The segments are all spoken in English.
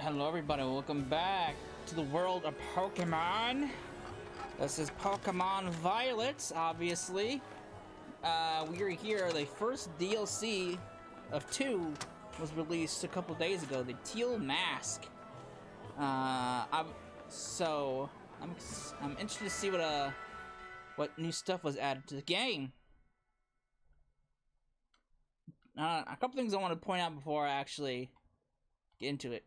Hello everybody, welcome back to the world of Pokemon. This is Pokemon Violet, obviously. We are here, the first DLC of 2 was released a couple days ago, the Teal Mask. I'm interested to see what new stuff was added to the game. A couple things I want to point out before I actually get into it.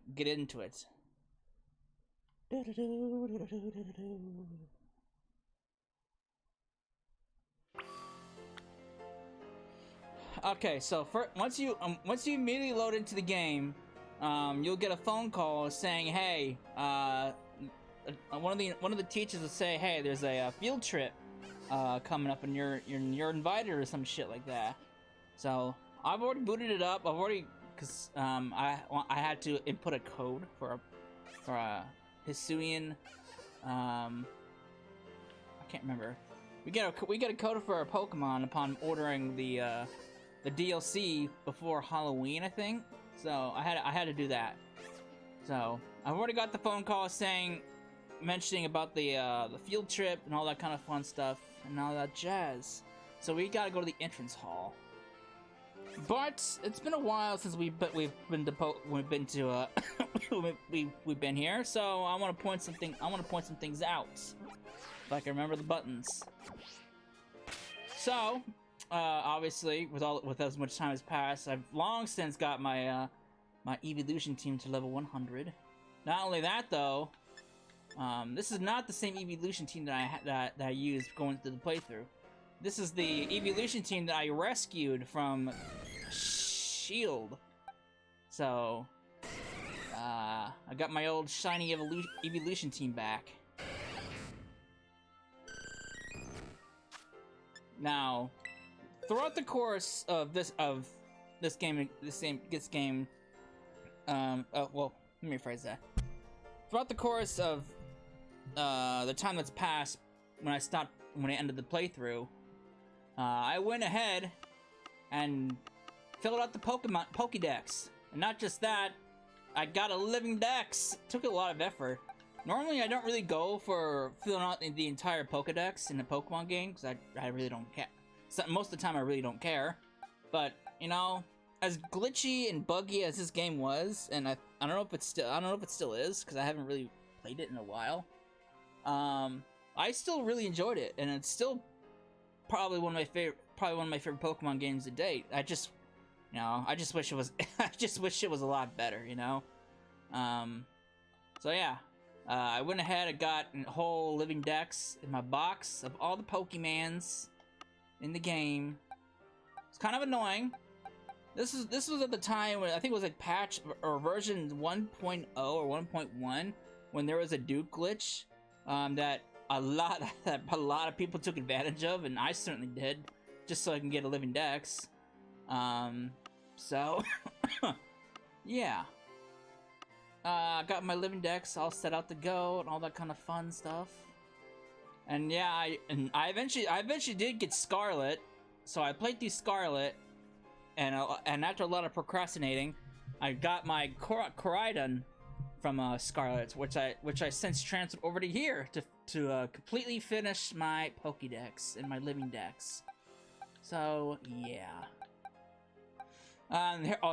Okay, so once you immediately load into the game, you'll get a phone call saying, "Hey, one of the teachers will say, hey, there's a field trip coming up, and you're invited or some shit like that." So I've already booted it up. Because I had to input a code for a Hisuian. I can't remember. We get a code for a Pokemon upon ordering the DLC before Halloween, I think. So I had to do that. So I've already got the phone call mentioning about the field trip and all that kind of fun stuff and all that jazz. So we gotta go to the entrance hall. But it's been a while since we've been here, so I want to point some things out, if I can remember the buttons. So, obviously, with as much time has passed, I've long since got my my evolution team to level 100. Not only that, though, this is not the same evolution team that I used going through the playthrough. This is the evolution team that I rescued from Shield. So, I got my old shiny evolution team back. Now, throughout the course of this game, well, let me rephrase that. Throughout the course of the time that's passed when I ended the playthrough, I went ahead and filled out the Pokédex. And not just that, I got a living dex. It took a lot of effort. Normally, I don't really go for filling out the entire Pokédex in a Pokemon game, because I really don't care. So, most of the time, I really don't care. But, you know, as glitchy and buggy as this game was, and I don't know if it still is, because I haven't really played it in a while. I still really enjoyed it, and it's still probably one of my favorite Pokemon games to date. I just wish it was a lot better, you know. So yeah, I went ahead and got a whole living dex in my box of all the Pokemans in the game. It's kind of annoying. This was at the time when I think it was like patch or version 1.0 or 1.1 when there was a Duke glitch that a lot of people took advantage of, and I certainly did, just so I can get a living dex. So yeah, got my living dex all set out to go and all that kind of fun stuff. And yeah, I eventually did get Scarlet, so I played through Scarlet, and after a lot of procrastinating, I got my Koraidon from Scarlet, which I since transferred over to here to completely finish my Pokédex and my living dex. So yeah.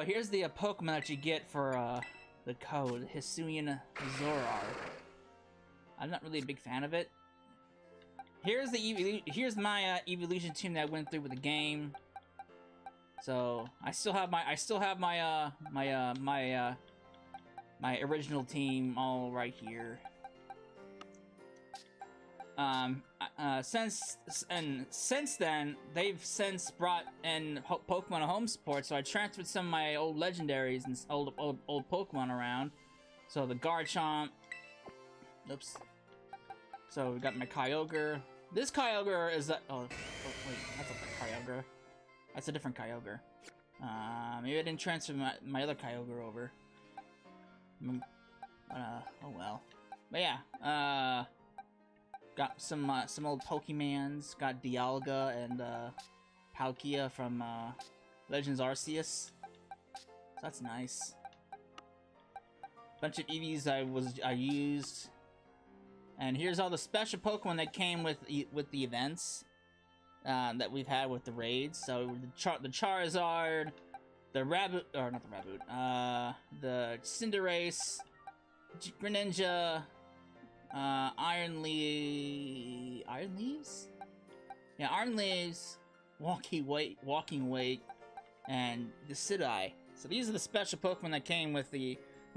Here's the Pokemon that you get for the code, Hisuian Zorar. I'm not really a big fan of it. Here's my evolution team that I went through with the game. So I still have my my original team all right here. Since then, they've since brought in Pokemon Home Support, so I transferred some of my old legendaries and old Pokemon around. So the Garchomp. Oops. So we got my Kyogre. This Kyogre is oh wait, that's not the Kyogre. That's a different Kyogre. Maybe I didn't transfer my other Kyogre over. Oh well. But yeah, got some old Pokemans. Got Dialga and Palkia from Legends Arceus. So that's nice. bunch of EVs I used. And here's all the special Pokemon that came with the events that we've had with the raids. So the Charizard, the Raboot, or not the Raboot, the Cinderace, Greninja, Iron Leaves? Yeah, Iron Leaves, Walking Wake, and the Sidai. So these are the special Pokemon that came with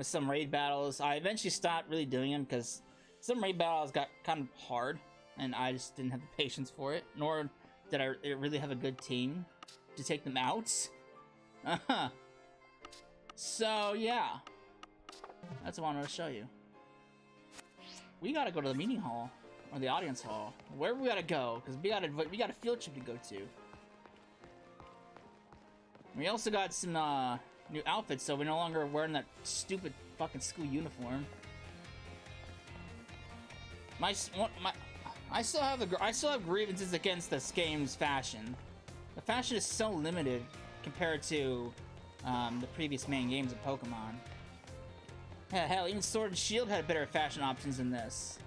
some raid battles. I eventually stopped really doing them because some raid battles got kind of hard, and I just didn't have the patience for it. Nor did I really have a good team to take them out. So yeah, that's what I wanted to show you. We gotta go to the meeting hall or the audience hall. Where we gotta go? Because we got a field trip to go to. We also got some new outfits, so we're no longer wearing that stupid fucking school uniform. I still have grievances against this game's fashion. The fashion is so limited compared to the previous main games of Pokemon. Hell, even Sword and Shield had better fashion options than this.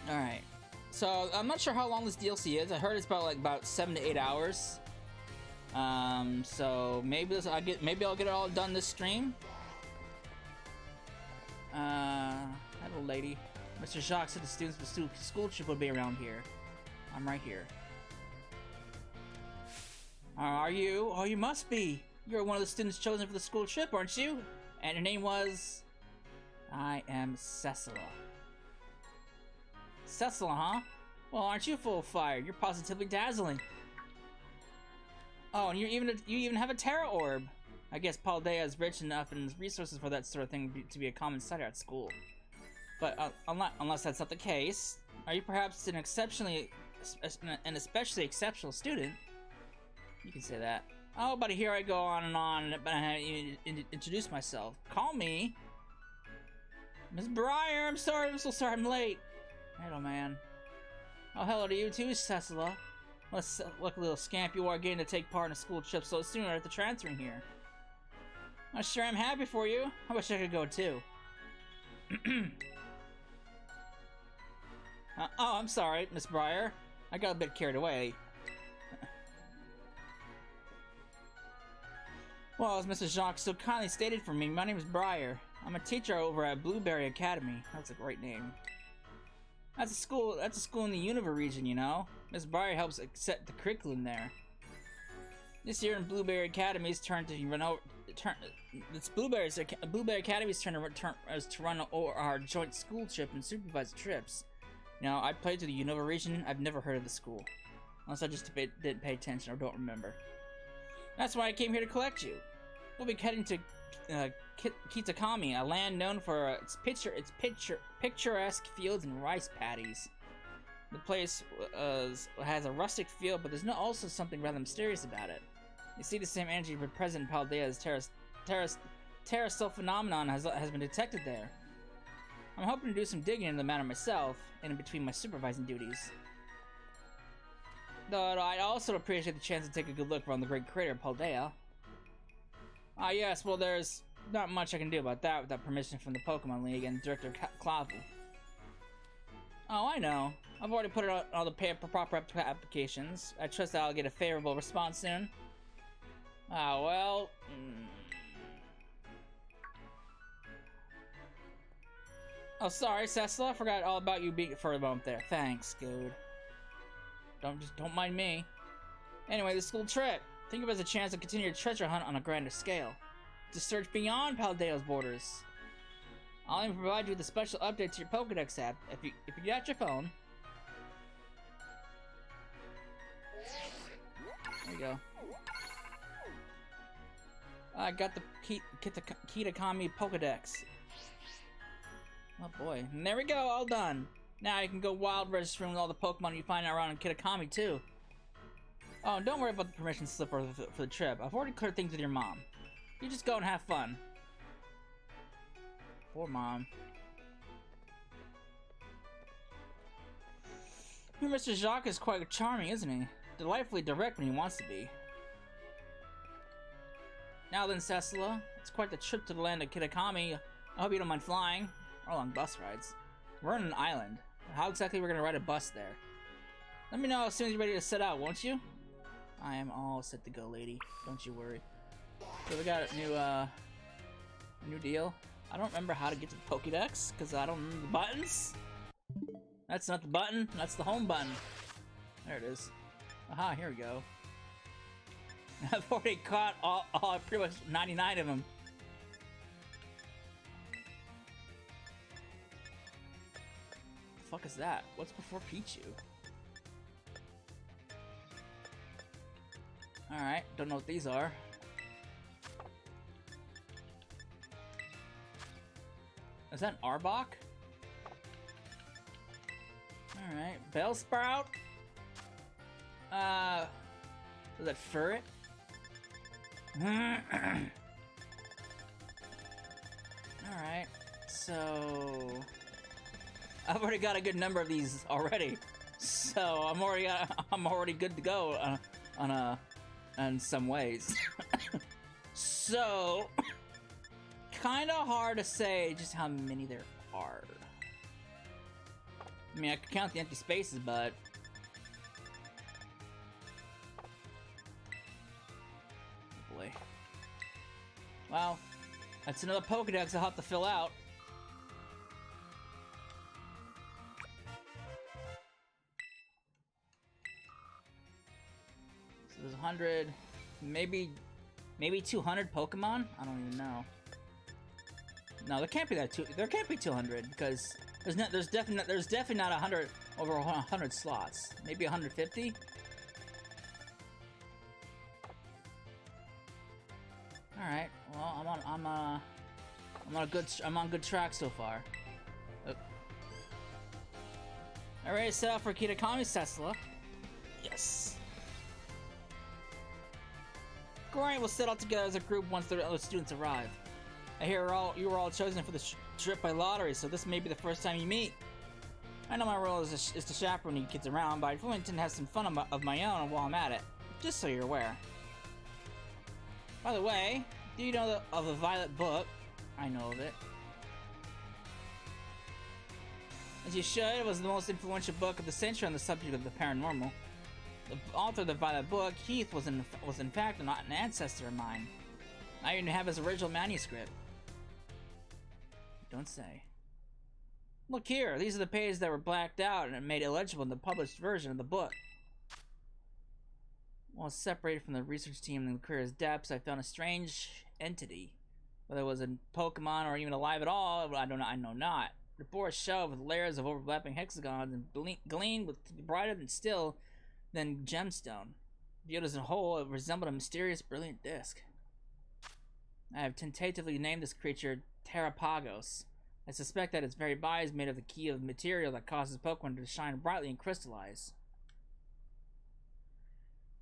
Alright. So, I'm not sure how long this DLC is. I heard it's about 7 to 8 hours. So maybe I'll get it all done this stream. Hello, lady. Mr. Jacques said the students of the school trip would be around here. I'm right here. Are you? Oh, you must be. You're one of the students chosen for the school trip, aren't you? And your name was... I am Cecilla. Cecilla, huh? Well, aren't you full of fire? You're positively dazzling. Oh, and you even have a Terra Orb. I guess Paldea is rich enough in resources for that sort of thing to be a common sight at school. But unless that's not the case, are you perhaps an especially exceptional student? You can say that. Oh, but here I go on and on, but I introduce myself. Call me Miss Briar. I'm so sorry I'm late. Hello, man. Oh, hello to you too, Cecilla. Look, a little scamp you are getting to take part in a school trip so soon after transferring here. I'm sure I'm happy for you. I wish I could go too. Oh, I'm sorry, Miss Briar. I got a bit carried away. Well, as Mrs. Jacques so kindly stated for me, my name is Briar. I'm a teacher over at Blueberry Academy. That's a great name. That's a school in the Unova region, you know. Miss Briar helps set the curriculum there. This year in Blueberry Academy's turn to Blueberry Academy's turn to run our joint school trip and supervise the trips. Now, I played to the Unova region. I've never heard of the school, unless I just didn't pay attention or don't remember. That's why I came here to collect you. We'll be heading to Kitakami, a land known for its picturesque fields and rice paddies. The place has a rustic feel, but there's also something rather mysterious about it. You see the same energy present in Paldea's terrestrial phenomenon has been detected there. I'm hoping to do some digging into the matter myself, in between my supervising duties. Though I'd also appreciate the chance to take a good look around the great crater of Paldea. Ah yes, well there's not much I can do about that without permission from the Pokemon League and Director Clavel. Oh, I know. I've already put out all the proper applications. I trust that I'll get a favorable response soon. Ah, well... Oh, sorry, Cecilla. I forgot all about you being for a moment there. Thanks, dude. Don't mind me. Anyway, the school trip. Think of it as a chance to continue your treasure hunt on a grander scale. To search beyond Paldea's borders. I'll even provide you with a special update to your Pokedex app if you got your phone. There you go. I got the Kitakami Pokedex. Oh boy. And there we go, all done. Now you can go wild registering with all the Pokemon you find around in Kitakami too. Oh, and don't worry about the permission slip for the trip. I've already cleared things with your mom. You just go and have fun. Poor mom. Your Mr. Jacques is quite charming, isn't he? delightfully direct when he wants to be. Now then, Cecila, it's quite the trip to the land of Kitakami. I hope you don't mind flying. Or long bus rides. We're on an island. How exactly we're gonna ride a bus there? Let me know as soon as you're ready to set out, won't you? I am all set to go, lady. Don't you worry. So we got a new deal. I don't remember how to get to the Pokédex, because I don't remember the buttons. That's not the button, that's the home button. There it is. Aha, here we go. I've already caught all pretty much 99 of them. The fuck is that? What's before Pichu? Alright, don't know what these are. Is that an Arbok? Alright, Bellsprout? Was that Furret? Alright, so... I've already got a good number of these already. So I'm already good to go in some ways. So kind of hard to say just how many there are. I mean, I could count the empty spaces, but oh boy. Well, that's another Pokédex I'll have to fill out. So there's 100, maybe 200 Pokemon? I don't even know. No, there can't be there can't be 200 because there's definitely not 100 over 100 slots. Maybe 150. All right. Well, I'm on good track so far. All right, set up for Kitakami, Cecila. Yes. Great, we'll set out together as a group once the other students arrive. I hear you were all chosen for the trip by lottery, so this may be the first time you meet. I know my role is to chaperone you kids around, but I really intend to have some fun of my own while I'm at it. Just so you're aware. By the way, do you know of the Violet Book? I know of it. As you should, it was the most influential book of the century on the subject of the paranormal. The author of the Violet Book, Heath, was in fact an ancestor of mine. I even have his original manuscript. Don't say. Look here, these are the pages that were blacked out and made illegible in the published version of the book. While separated from the research team in the career's depths, I found a strange entity. Whether it was a Pokemon or even alive at all, I know not. It bore a shell with layers of overlapping hexagons and gleamed with brighter than gemstone. Viewed as a whole, it resembled a mysterious, brilliant disc. I have tentatively named this creature Terrapagos. I suspect that its very body is made of the key of material that causes Pokemon to shine brightly and crystallize.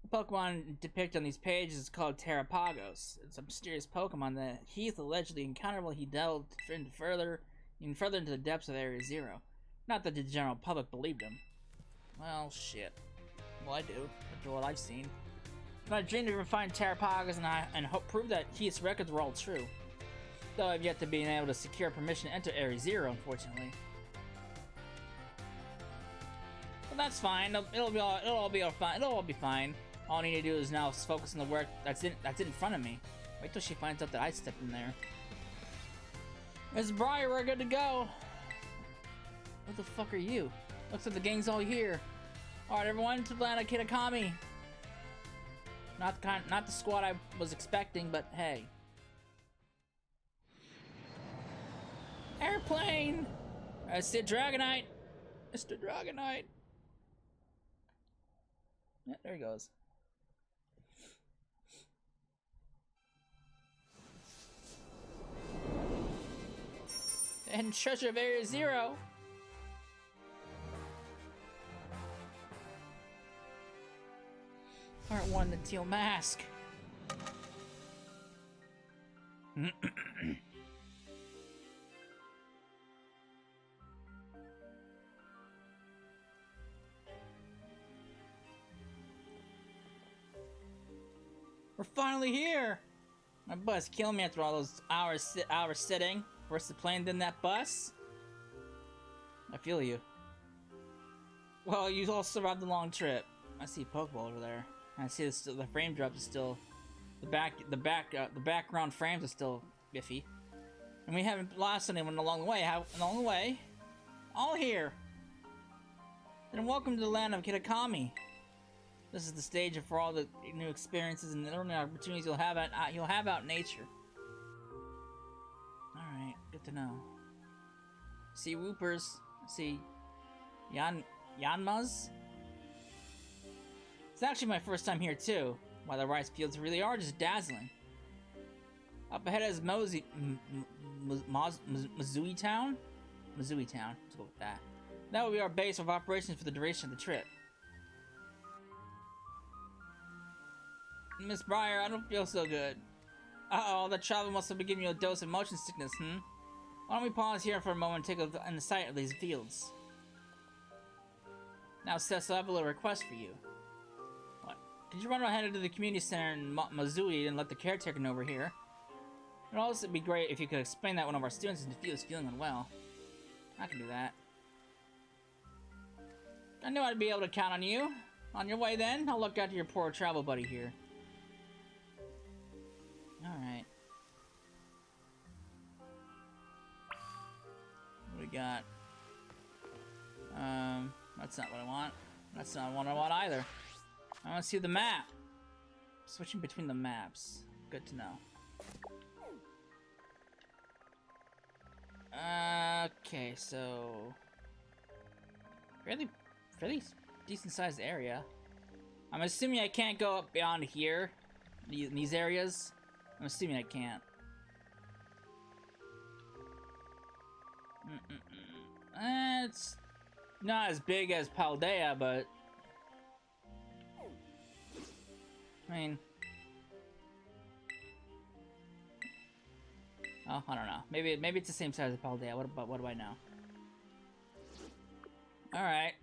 The Pokemon depicted on these pages is called Terrapagos. It's a mysterious Pokemon that Heath allegedly encountered while he delved even further into the depths of Area Zero. Not that the general public believed him. Well, shit. Well, I do, after what I've seen. But I dreamed to find Terrapagos and prove that Heath's records were all true. Though I've yet to be able to secure permission to enter Area Zero, unfortunately. But that's fine. It'll all be fine. All I need to do is now focus on the work that's in front of me. Wait till she finds out that I stepped in there. Miss Briar, we're good to go. What the fuck are you? Looks like the gang's all here. Alright, everyone, to the land of Kitakami. Not the squad I was expecting, but hey. Airplane! That's the Dragonite! Mr. Dragonite! Yeah, there he goes. The hidden treasure of Area Zero! Part 1, the Teal Mask. We're finally here! My bus killed me after all those hours sitting. First the plane, then that bus. I feel you. Well, you all survived the long trip. I see a Pokeball over there. I see the frame drop is still... The background frames are still iffy. And we haven't lost anyone along the way. All here. Then welcome to the land of Kitakami. This is the stage for all the new experiences and learning opportunities you'll have out in nature. All right, good to know. See Whoopers. See Yanmas. It's actually my first time here too. Wow, the rice fields really are just dazzling. Up ahead is Mozui Town. Mozui Town. Let's go with that. That will be our base of operations for the duration of the trip. Miss Briar, I don't feel so good. Uh-oh, the travel must have been giving you a dose of motion sickness, Why don't we pause here for a moment and take a look in the sight of these fields? Now, Cess, I have a little request for you. What? Could you run ahead into the community center in Mozui and let the caretaker know we're here? It'd also be great if you could explain that one of our students is feeling unwell. I can do that. I knew I'd be able to count on you. On your way then, I'll look after your poor travel buddy here. Alright. What do we got? That's not what I want. That's not what I want either. I want to see the map. Switching between the maps. Good to know. Okay, so... Fairly decent sized area. I'm assuming I can't go up beyond here. In these areas. I'm assuming I can't. It's not as big as Paldea, but... I mean... Oh, I don't know. Maybe it's the same size as Paldea. What do I know? Alright.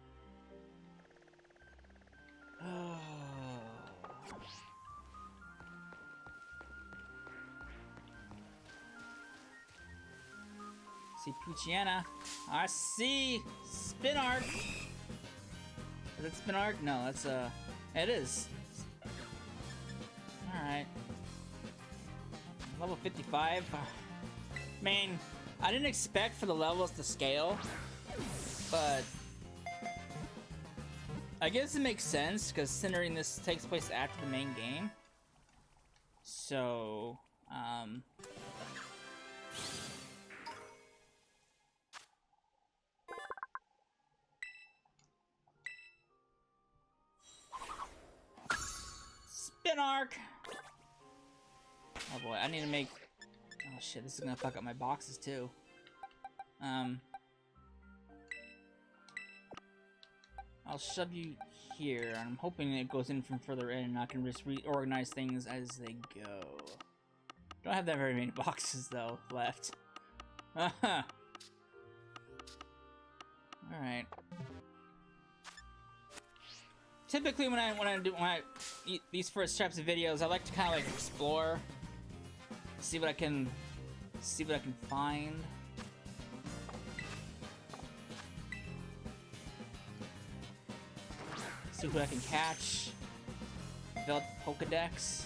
See Puchiana. I see Spin Arc. Is it Spin Arc? No, that's it is. Alright. Level 55. Man, I didn't expect for the levels to scale, but I guess it makes sense considering this takes place after the main game. So, Spin Arc. Oh boy, I need to make. Oh shit, this is gonna fuck up my boxes too. I'll shove you here. I'm hoping it goes in from further in and I can just reorganize things as they go. Don't have that very many boxes though left. Alright. Typically when I these first types of videos, I like to kind of like explore, see what I can find. See who I can catch. Develop Pokedex.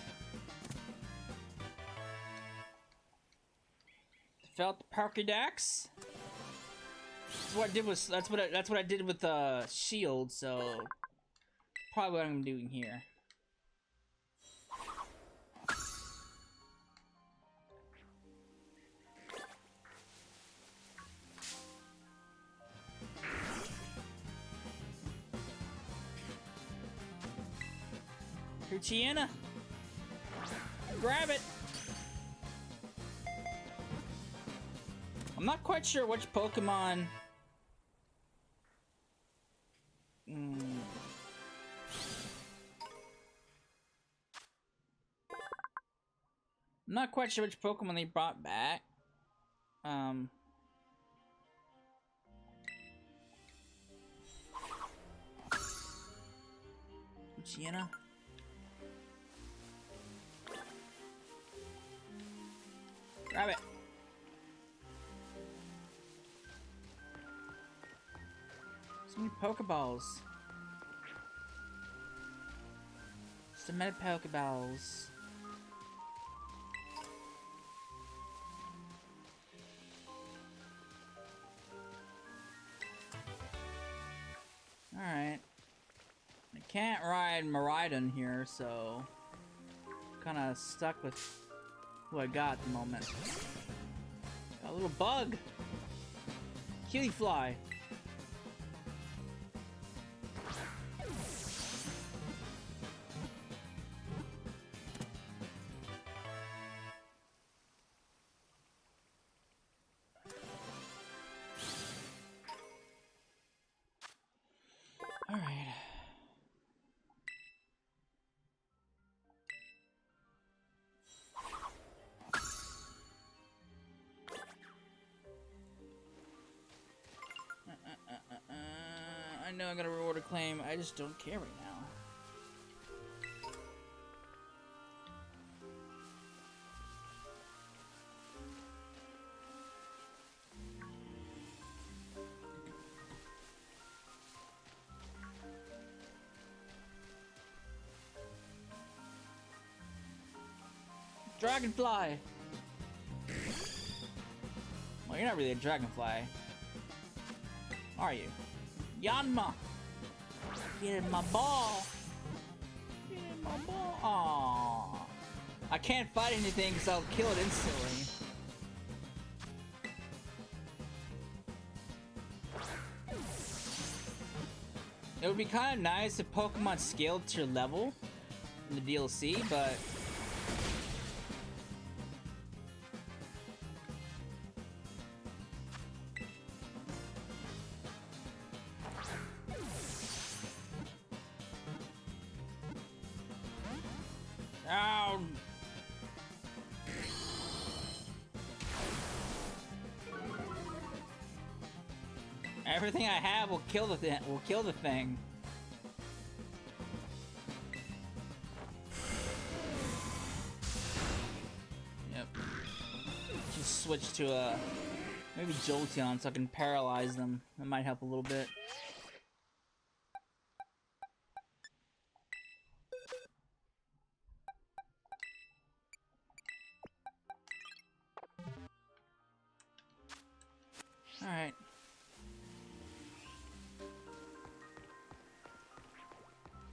Develop Pokedex. That's what I did with Shield. So probably what I'm doing here. Puchiana, grab it. I'm not quite sure which Pokemon. I'm not quite sure which Pokemon they brought back. Puchiana. Grab it. So many Pokeballs. So many Pokeballs. Alright. I can't ride Miraidon here, so kind of stuck with who I got at the moment. Got a little bug. Cutie fly. All right. I know I got a reward to claim. I just don't care right now. Dragonfly! Well, you're not really a dragonfly. Are you? Yanma! Get in my ball! Get in my ball! Aww. I can't fight anything because I'll kill it instantly. It would be kind of nice if Pokemon scaled to your level in the DLC, but down. Everything I have will kill the thing. Will kill the thing. Yep. Just switch to a maybe Jolteon so I can paralyze them. That might help a little bit. All right.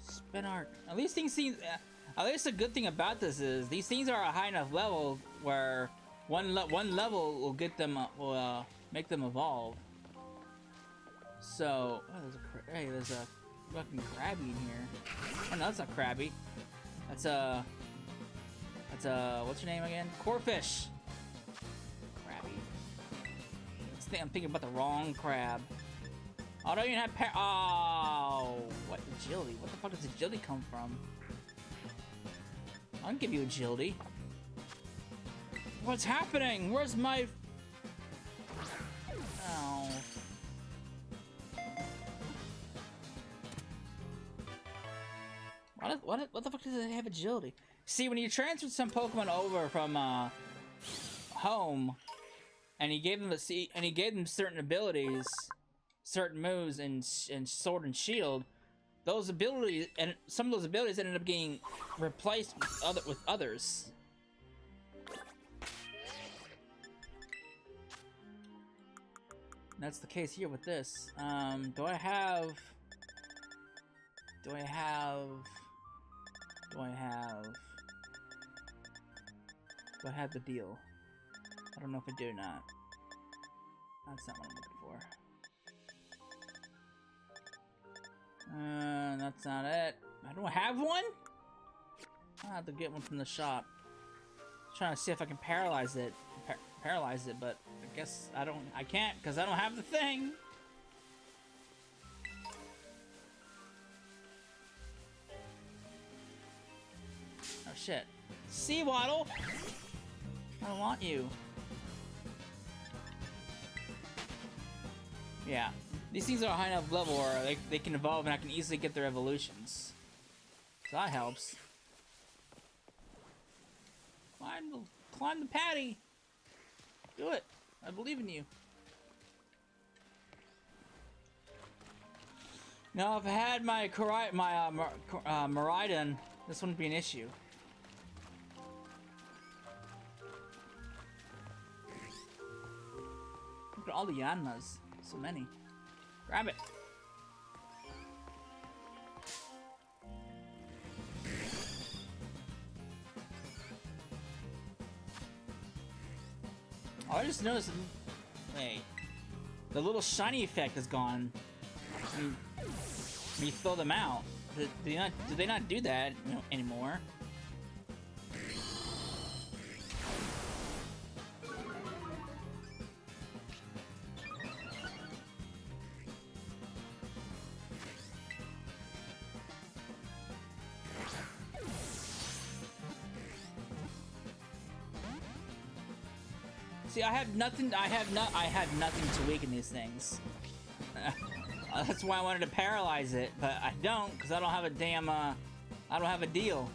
Spin arc. At least things seem. At least a good thing about this is these things are a high enough level where one level will get them will make them evolve. So hey, there's a fucking Krabby in here. Oh no, that's not Krabby. That's a what's your name again? Corfish. I'm thinking about the wrong crab. Oh, don't even have oh, what agility? What the fuck does agility come from? I'll give you agility. What's happening? Where's my? Oh. What the fuck does it have agility? See, when you transferred some Pokemon over from home. And he gave them certain abilities, certain moves, and Sword and Shield. Those abilities and some of those abilities ended up getting replaced with others. And that's the case here with this. Do I have the deal? I don't know if I do or not. That's not what I'm looking for. That's not it. I don't have one? I'll have to get one from the shop. Trying to see if I can paralyze it. But I guess I can't because I don't have the thing. Oh shit. Seawaddle! I don't want you. Yeah, these things are a high enough level where they can evolve and I can easily get their evolutions. So that helps. Climb the patty. Do it. I believe in you. Now, if I had my Miraidon, this wouldn't be an issue. Look at all the Yanmas. So many. Grab it. Oh, I just noticed. Wait. The little shiny effect is gone. When you throw them out. Do they not do that anymore? See, I have nothing to weaken these things. That's why I wanted to paralyze it, but I don't, because I don't have a damn, I don't have a deal.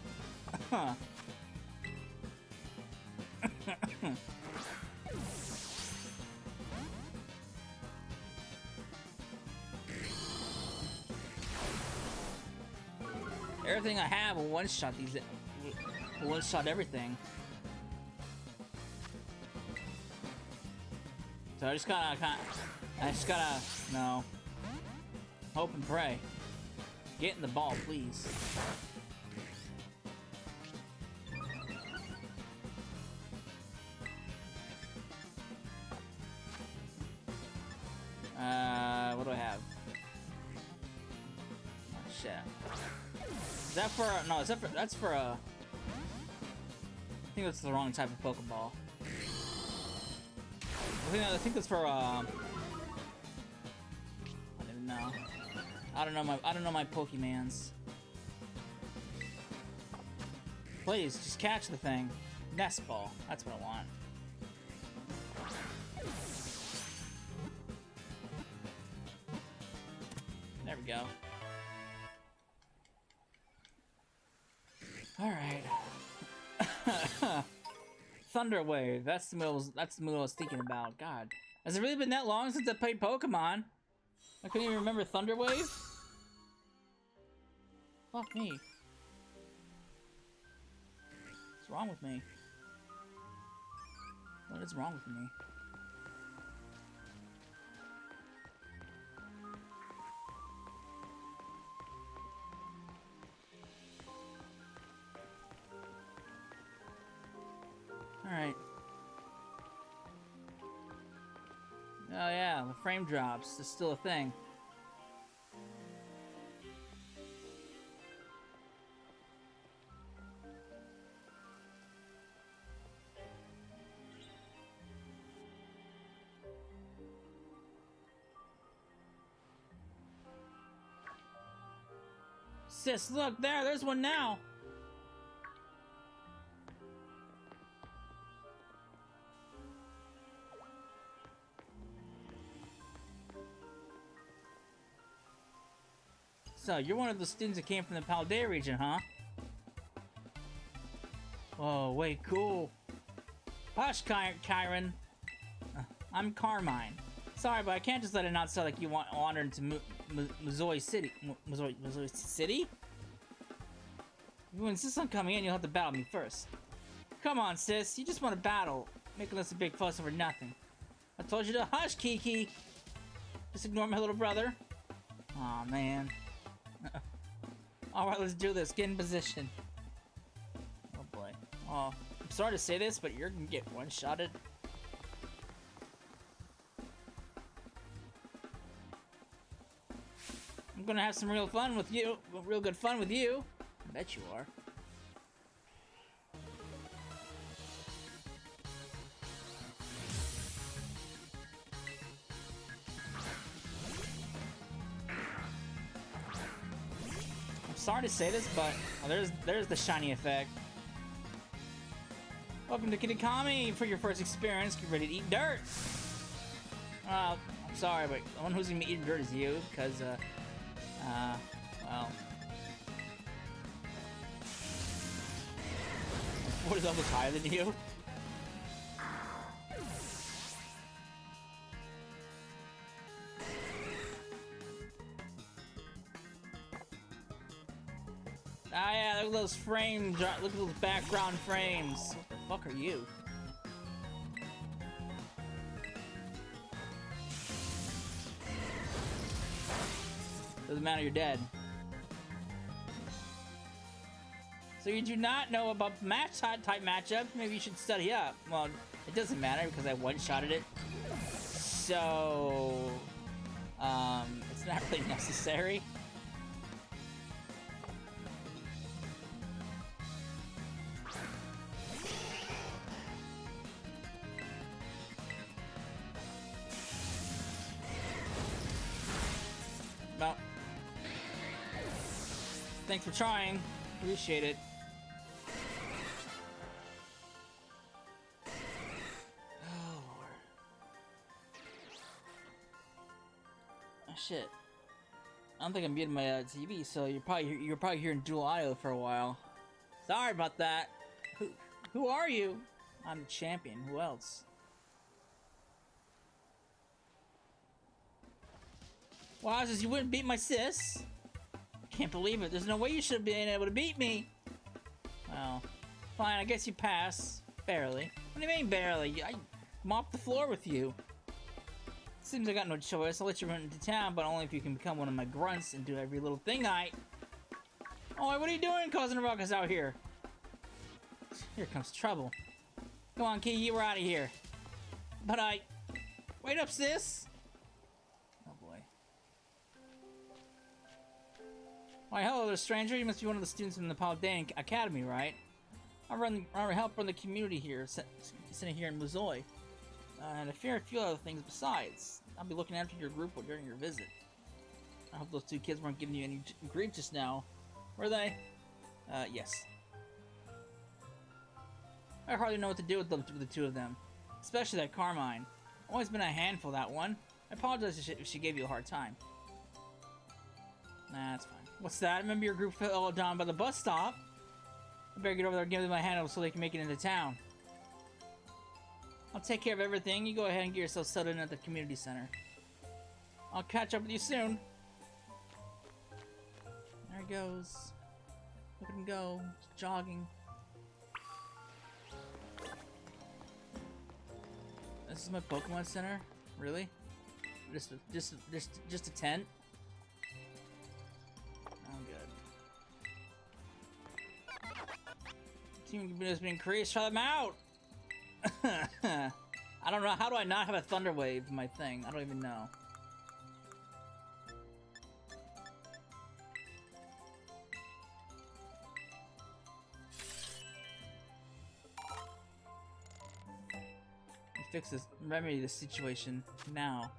Everything I have will one-shot these, will one-shot everything. So I just gotta, no. Hope and pray. Get in the ball, please. What do I have? Oh, shit. Is that for, no, is that for, that's for I think that's the wrong type of Pokeball. I think that's for I don't even know. I don't know my Pokemans. Please, just catch the thing. Nest Ball. That's what I want. There we go. Alright. Thunder Wave. That's the move I was thinking about. God. Has it really been that long since I played Pokemon? I couldn't even remember Thunder Wave? Fuck me. What's wrong with me? What is wrong with me? Alright. Oh yeah, the frame drops is still a thing. Sis, look there, there's one now. So, you're one of the students that came from the Paldea region, huh? Oh, wait, cool. Hush, Kyron. I'm Carmine. Sorry, but I can't just let it not sound like you want wander into Missouri City. Missouri City? If you insist on coming in, you'll have to battle me first. Come on, sis. You just want to battle, making us a big fuss over nothing. I told you to hush, Kiki. Just ignore my little brother. Aw, man. Alright, let's do this. Get in position. Oh boy. Oh, I'm sorry to say this, but you're gonna get one-shotted. I'm gonna have some real fun with you. Real good fun with you. I bet you are. Sorry to say this, but there's the shiny effect. Welcome to Kitakami for your first experience. Get ready to eat dirt. Well, I'm sorry, but the one who's gonna be eating dirt is you, because well, what is almost higher than you? look at those frames. Look at those background frames. What the fuck are you? Doesn't matter, you're dead. So you do not know about match type matchups? Maybe you should study up. Well, it doesn't matter because I one-shotted it. So, it's not really necessary. Well, thanks for trying. Appreciate it. Oh, Lord. Oh, shit. I don't think I'm muting my TV, so you're probably hearing dual audio for a while. Sorry about that. Who are you? I'm the champion. Who else? Wow, says you wouldn't beat my sis? Can't believe it. There's no way you should have been able to beat me. Well, fine. I guess you pass. Barely. What do you mean barely? I mopped the floor with you. Seems I got no choice. I'll let you run into town, but only if you can become one of my grunts and do every little thing I... Oh, what are you doing causing a ruckus out here? Here comes trouble. Come on, Key. You were out of here. But I... Wait up, sis. Why, hello there, stranger. You must be one of the students in the Paldea Academy, right? I help run the community here, sitting here in Muzoi. And I fear a few other things besides. I'll be looking after your group during your visit. I hope those two kids weren't giving you any grief just now. Were they? Yes. I hardly know what to do with the two of them. Especially that Carmine. Always been a handful, that one. I apologize if she gave you a hard time. Nah, that's fine. What's that? Remember your group fell down by the bus stop? I better get over there and give them my hand so they can make it into town. I'll take care of everything. You go ahead and get yourself settled in at the community center. I'll catch up with you soon. There he goes. Look at him go. Just jogging. This is my Pokemon Center? Really? Just a tent? Team has been increased. Try them out. I don't know. How do I not have a Thunder Wave in my thing? I don't even know. Fix this. Remedy this situation now.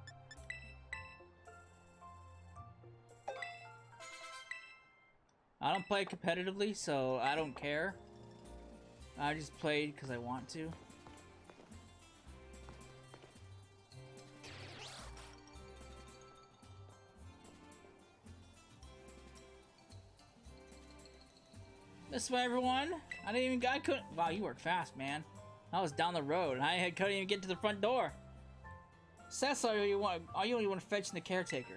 I don't play competitively, so I don't care. I just played because I want to. This way, everyone. I couldn't. Wow, you work fast, man. I was down the road, and I couldn't even get to the front door. Seth's all you only want to fetch the caretaker.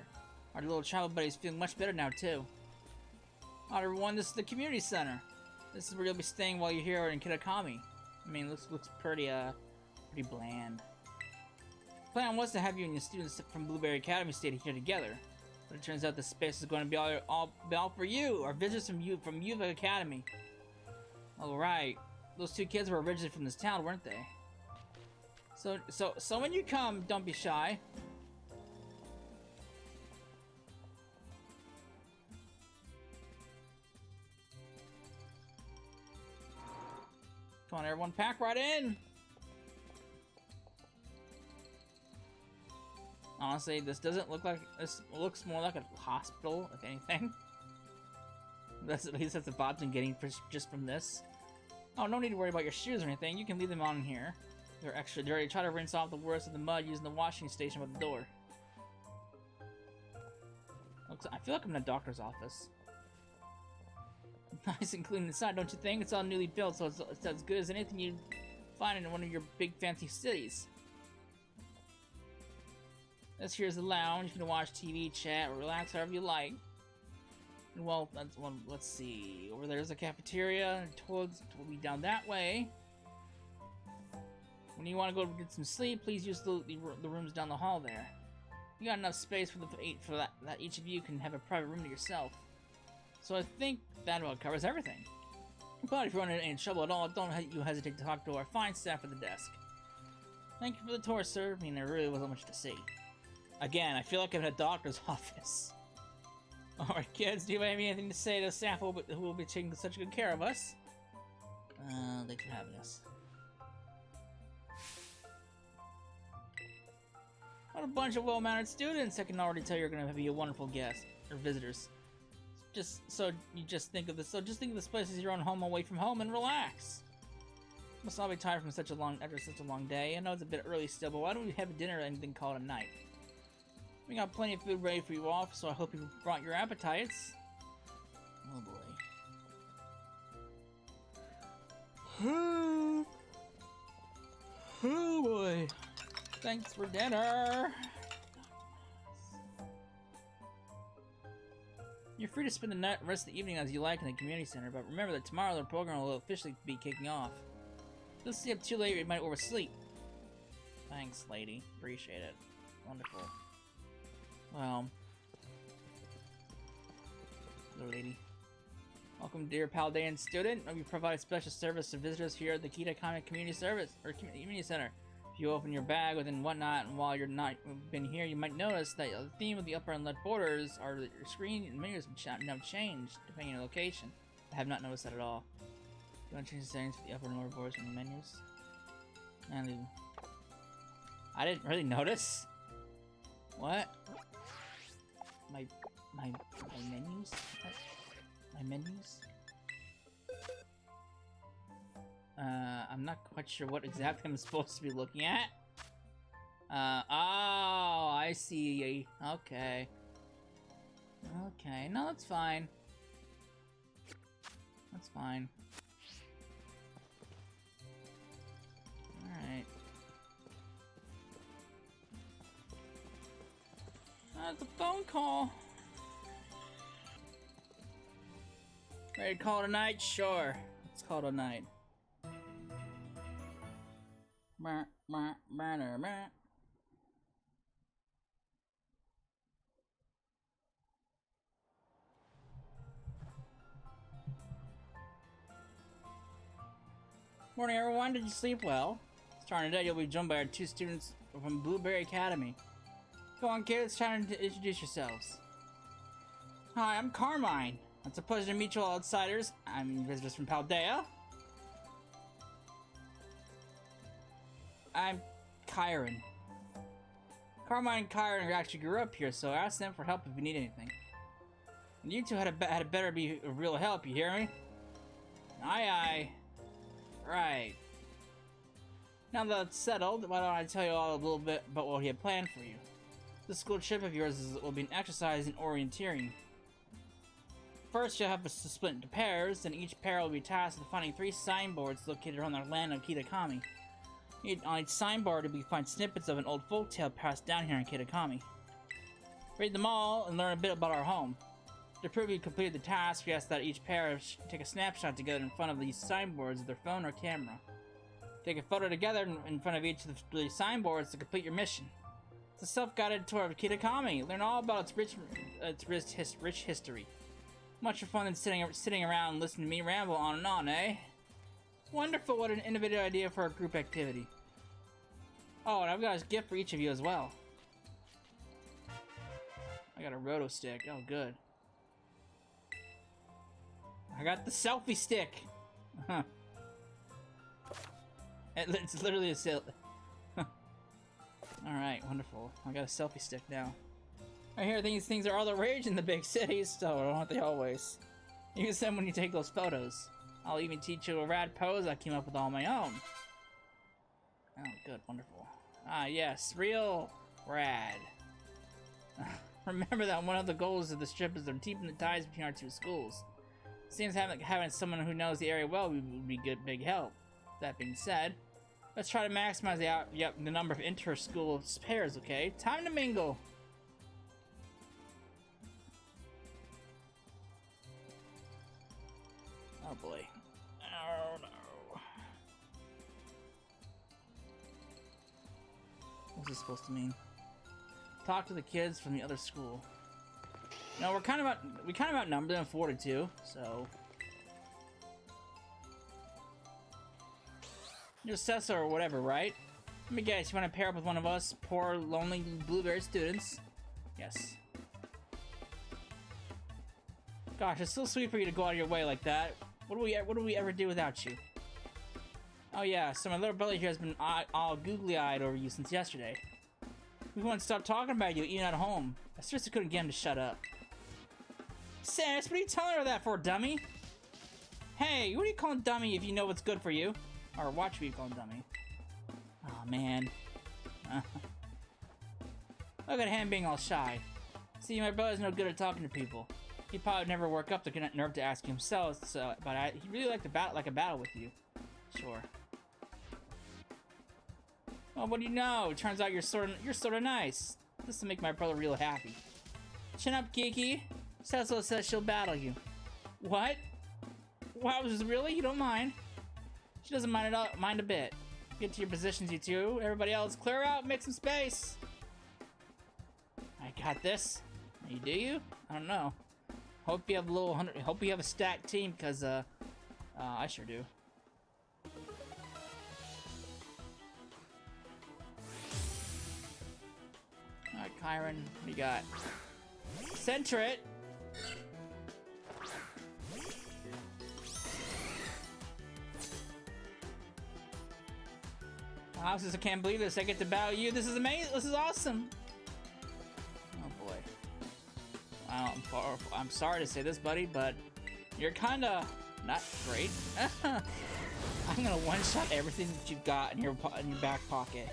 Our little travel buddy's feeling much better now too. Alright, everyone. This is the community center. This is where you'll be staying while you're here in Kitakami. I mean, looks pretty bland. The plan was to have you and your students from Blueberry Academy stay here together, but it turns out the space is going to be all for you, or visitors from Yuva Academy. All right, those two kids were originally from this town, weren't they? So when you come, don't be shy. Come on, everyone, pack right in! Honestly, this doesn't look like... This looks more like a hospital, if anything. At least that's the vibes I'm getting just from this. Oh, no need to worry about your shoes or anything. You can leave them on in here. They're extra dirty. Try to rinse off the worst of the mud using the washing station by the door. I feel like I'm in a doctor's office. Nice and clean inside, don't you think? It's all newly built, so it's as good as anything you'd find in one of your big fancy cities. This here's the lounge. You can watch TV, chat, or relax however you like. Well, that's one. Let's see. Over there's a cafeteria. Towards will be down that way. When you want to go get some sleep, please use the rooms down the hall there. You got enough space for that each of you can have a private room to yourself. So I think that about covers everything. But if you run into any trouble at all, don't you hesitate to talk to our fine staff at the desk. Thank you for the tour, sir. I mean, there really wasn't much to see. Again, I feel like I'm in a doctor's office. Alright, kids, do you have anything to say to the staff who will be taking such good care of us? Thanks for having us. What a bunch of well-mannered students! I can already tell you're going to be a wonderful guest or visitors. Just think of this place as your own home away from home and relax. Must all be tired from after such a long day. I know it's a bit early still, but why don't we have a dinner or anything called a night? We got plenty of food ready for you all, so I hope you brought your appetites. Oh boy. Oh boy. Thanks for dinner. You're free to spend the rest of the evening as you like in the community center, but remember that tomorrow the program will officially be kicking off. If you'll stay up too late, you might oversleep. Thanks, lady. Appreciate it. Wonderful. Well, hello, lady. Welcome, dear Paldean student. We provide special service to visitors here at the Kitakami Community Community Center. If you open your bag and whatnot, and while you're not been here, you might notice that the theme of the upper and left borders are that your screen and menus have changed depending on your location. I have not noticed that at all. You want to change the settings for the upper and lower borders and the menus? And I didn't really notice. What? My menus? What? My menus? I'm not quite sure what exactly I'm supposed to be looking at. Oh, I see. Okay. Okay, no, that's fine. That's fine. Alright. That's a phone call. Ready to call it a night? Sure. Let's call it a night. Morning, everyone. Did you sleep well? Starting today, you'll be joined by our 2 students from Blueberry Academy. Go on, kids. Try to introduce yourselves. Hi, I'm Carmine. It's a pleasure to meet you all outsiders. I'm visitors from Paldea. I'm Kyron. Carmine and Kyron actually grew up here, so ask them for help if you need anything. And you two had better be a real help, you hear me? Aye aye. Right. Now that it's settled, why don't I tell you all a little bit about what we have planned for you. This school trip of yours will be an exercise in orienteering. First, you'll have to split into pairs, then each pair will be tasked with finding 3 signboards located around the land of Kitakami. On each signboard, you'll find snippets of an old folktale passed down here in Kitakami. Read them all and learn a bit about our home. To prove you completed the task, we ask that each pair take a snapshot together in front of these signboards with their phone or camera. Take a photo together in front of each of the signboards to complete your mission. It's a self-guided tour of Kitakami. Learn all about its rich history. Much more fun than sitting around and listening to me ramble on and on, eh? Wonderful, what an innovative idea for a group activity. Oh, and I've got a gift for each of you as well. I got a roto stick. Oh, good. I got the selfie stick. Huh. It's literally a Alright, wonderful. I got a selfie stick now. I hear these things are all the rage in the big cities, so aren't they always? Use them when you take those photos. I'll even teach you a rad pose I came up with on my own. Oh, good, wonderful. Ah, yes, real rad. Remember that one of the goals of this trip is to deepen the ties between our 2 schools. Seems having someone who knows the area well would be good, big help. That being said, let's try to maximize the number of inter-school pairs, okay? Time to mingle! What's this supposed to mean? Talk to the kids from the other school. No, we kind of outnumbered them 4-2, so. You're Cessa or whatever, right? Let me guess, you want to pair up with one of us poor, lonely blueberry students? Yes. Gosh, it's so sweet for you to go out of your way like that. What do we ever do without you? Oh yeah, so my little brother here has been all googly-eyed over you since yesterday. We won't stop talking about you even at home. I seriously couldn't get him to shut up. Sass, what are you telling her that for, dummy? Hey, what are you calling dummy if you know what's good for you? Or watch me call him dummy. Oh man. Look at him being all shy. See, my brother's no good at talking to people. He'd probably never work up the nerve to ask himself, so, but he'd really like to battle with you. Sure. Well, what do you know? It turns out you're sort of nice. This will make my brother real happy. Chin up, Kiki. Cecil says she'll battle you. What? Wow, really? You don't mind? She doesn't mind a bit. Get to your positions, you two. Everybody else, clear out, make some space. I got this. You do you? I don't know. Hope you have hope you have a stacked team, cause I sure do. Alright, Kyron, what do you got? Center it. Wow, I can't believe this. I get to battle you. This is amazing. This is awesome. Oh boy. Wow, I'm sorry to say this, buddy, but you're kinda not great. I'm gonna one-shot everything that you've got in your back pocket.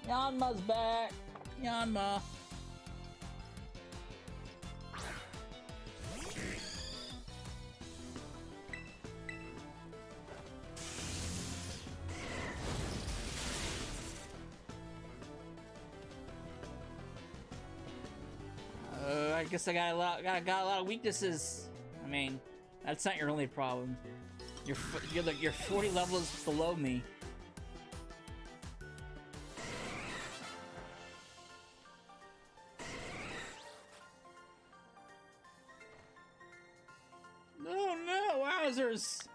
Yanma's back. Yanma. I guess I got a lot of weaknesses. I mean, that's not your only problem. You're 40 levels below me. Oh no, wowzers!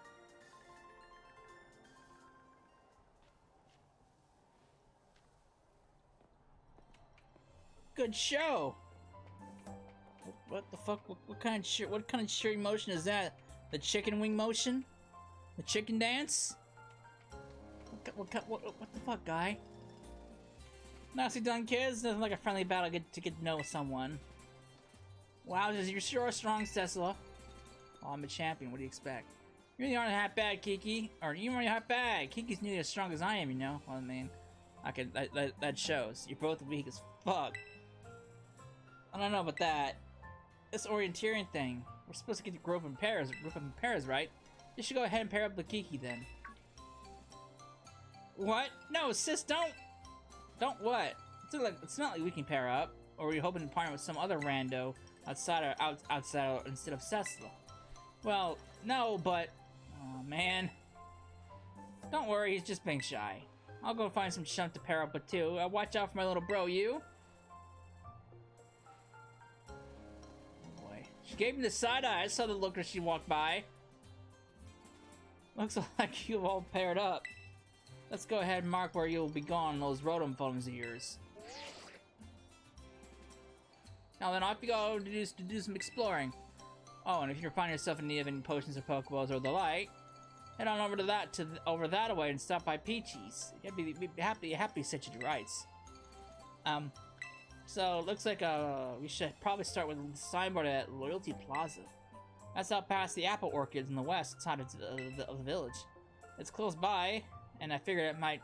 Good show. What the fuck? What kind of cheering motion is that? The chicken wing motion? The chicken dance? What the fuck, guy? Nicely done, kids. Nothing like a friendly battle to get to know someone. Wow, you're sure strong, Cecil. Oh, I'm a champion. What do you expect? You really aren't half bad, Kiki. Or you aren't half bad. Kiki's nearly as strong as I am, you know. Well, I mean, that shows. You're both weak as fuck. I don't know about that. This orienteering thing. We're supposed to get to grow up in pairs, right? You should go ahead and pair up with Kiki then. What? No, sis, don't what? It's not like we can pair up, or we're hoping to partner with some other rando outsider instead of Cecil. Well, no, but oh man. Don't worry, he's just being shy. I'll go find some chump to pair up with too. Watch out for my little bro, you. She gave me the side eye. I saw the look as she walked by. Looks like you all paired up. Let's go ahead and mark where you'll be gone, those rotom phones of yours. Now then, off you go to do some exploring. Oh, and if you find yourself in need of any potions or Pokeballs or the like, head on over over that way and stop by Peachy's. You'd be happy to set you to rights. So it looks like we should probably start with the signboard at Loyalty Plaza. That's out past the apple orchards in the west side of the village. It's close by, and I figured it might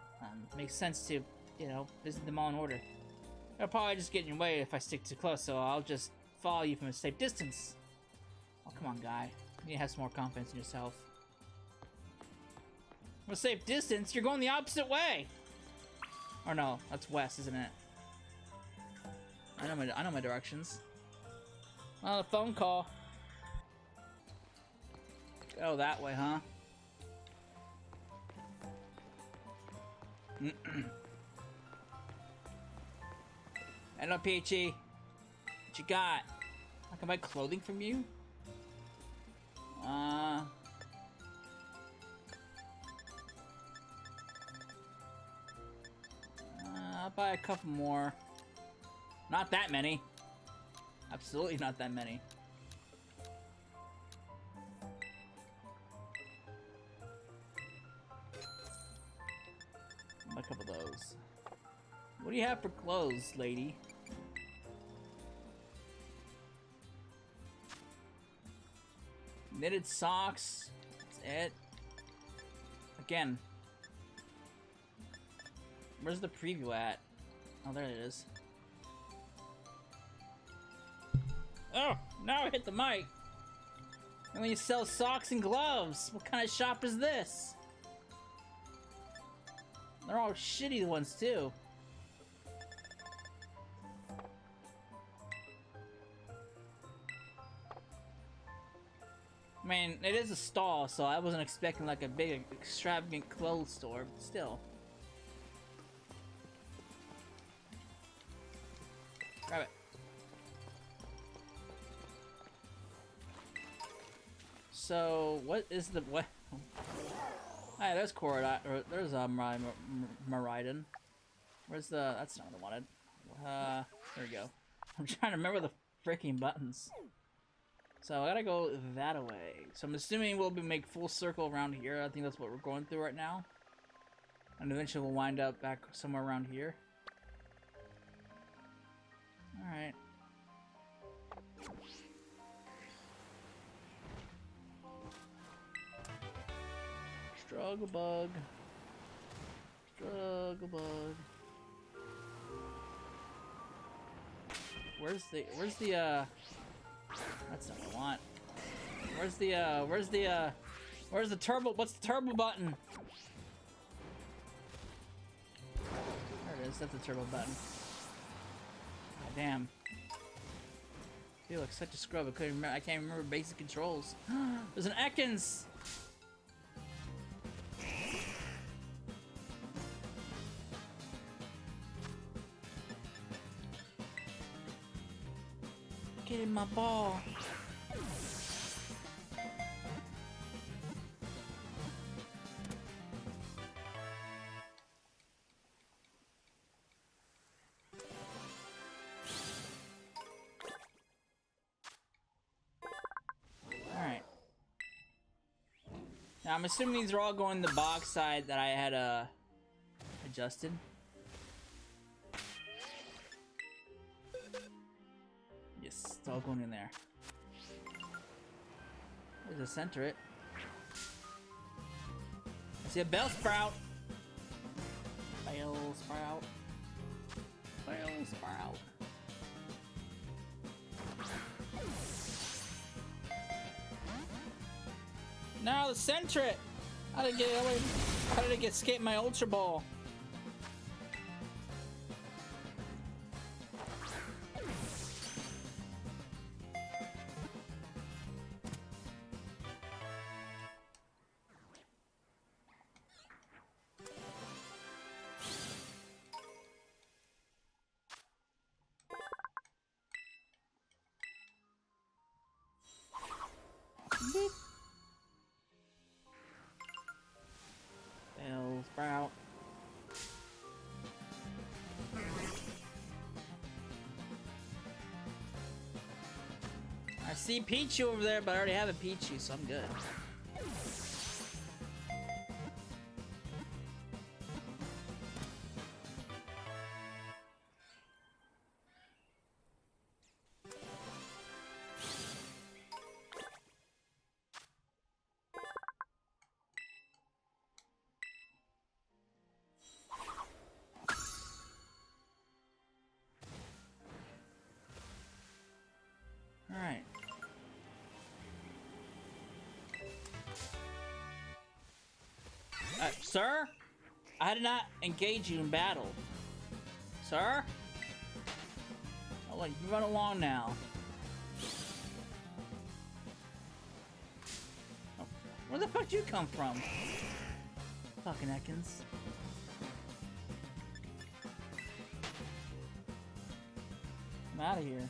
make sense to, you know, visit them all in order. It'll probably just get in your way if I stick too close, so I'll just follow you from a safe distance. Oh, come on, guy. You need to have some more confidence in yourself. From a safe distance? You're going the opposite way! Or no, that's west, isn't it? I know my directions. Oh, a phone call. Go that way, huh? Hello, Peachy. What you got? I can buy clothing from you? I'll buy a couple more. Not that many. Absolutely not that many. Buy a couple of those. What do you have for clothes, lady? Knitted socks. That's it. Again. Where's the preview at? Oh, there it is. Oh, now I hit the mic. And when you sell socks and gloves, what kind of shop is this? They're all shitty ones too. I mean, it is a stall, so I wasn't expecting like a big extravagant clothes store, but still. Grab it. So, what is the what? Hey, there's Cora. There's Maridon. Where's the? That's not what I wanted. There we go. I'm trying to remember the freaking buttons. So I gotta go that way. So I'm assuming we'll make full circle around here. I think that's what we're going through right now. And eventually we'll wind up back somewhere around here. Alright. Struggle bug. Struggle bug. Where's the that's not what I want. Where's the turbo? What's the turbo button? There it is. That's the turbo button. God damn. I feel like such a scrub. I couldn't remember. I can't remember basic controls. There's an Ekans. Get in my ball. Alright. Now I'm assuming these are all going the box side that I had adjusted. Yes, it's all going in there. There's a center it. I see a bell sprout. Bell sprout. Bell sprout. Now the center it. How did it escape my ultra ball? Bell sprout. I see Pichu over there, but I already have a Pichu, so I'm good. Alright. Sir? I did not engage you in battle. Sir? I'll let you run along now. Oh, where the fuck did you come from? Fucking Ekans. I'm out of here.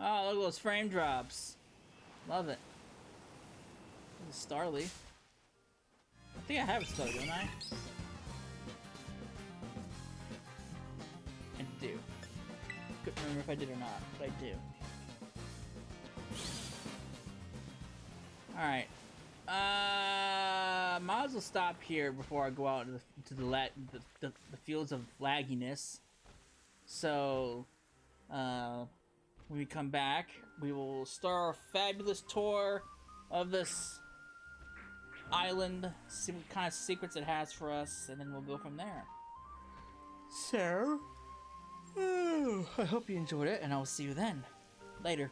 Oh, look at those frame drops. Love it. Starly. I think I have a Starly, don't I? I do. Couldn't remember if I did or not, but I do. Alright. Might as well stop here before I go out to the fields of lagginess. So, when we come back, we will start our fabulous tour of this island, see what kind of secrets it has for us, and then we'll go from there. So, I hope you enjoyed it, and I will see you then. Later.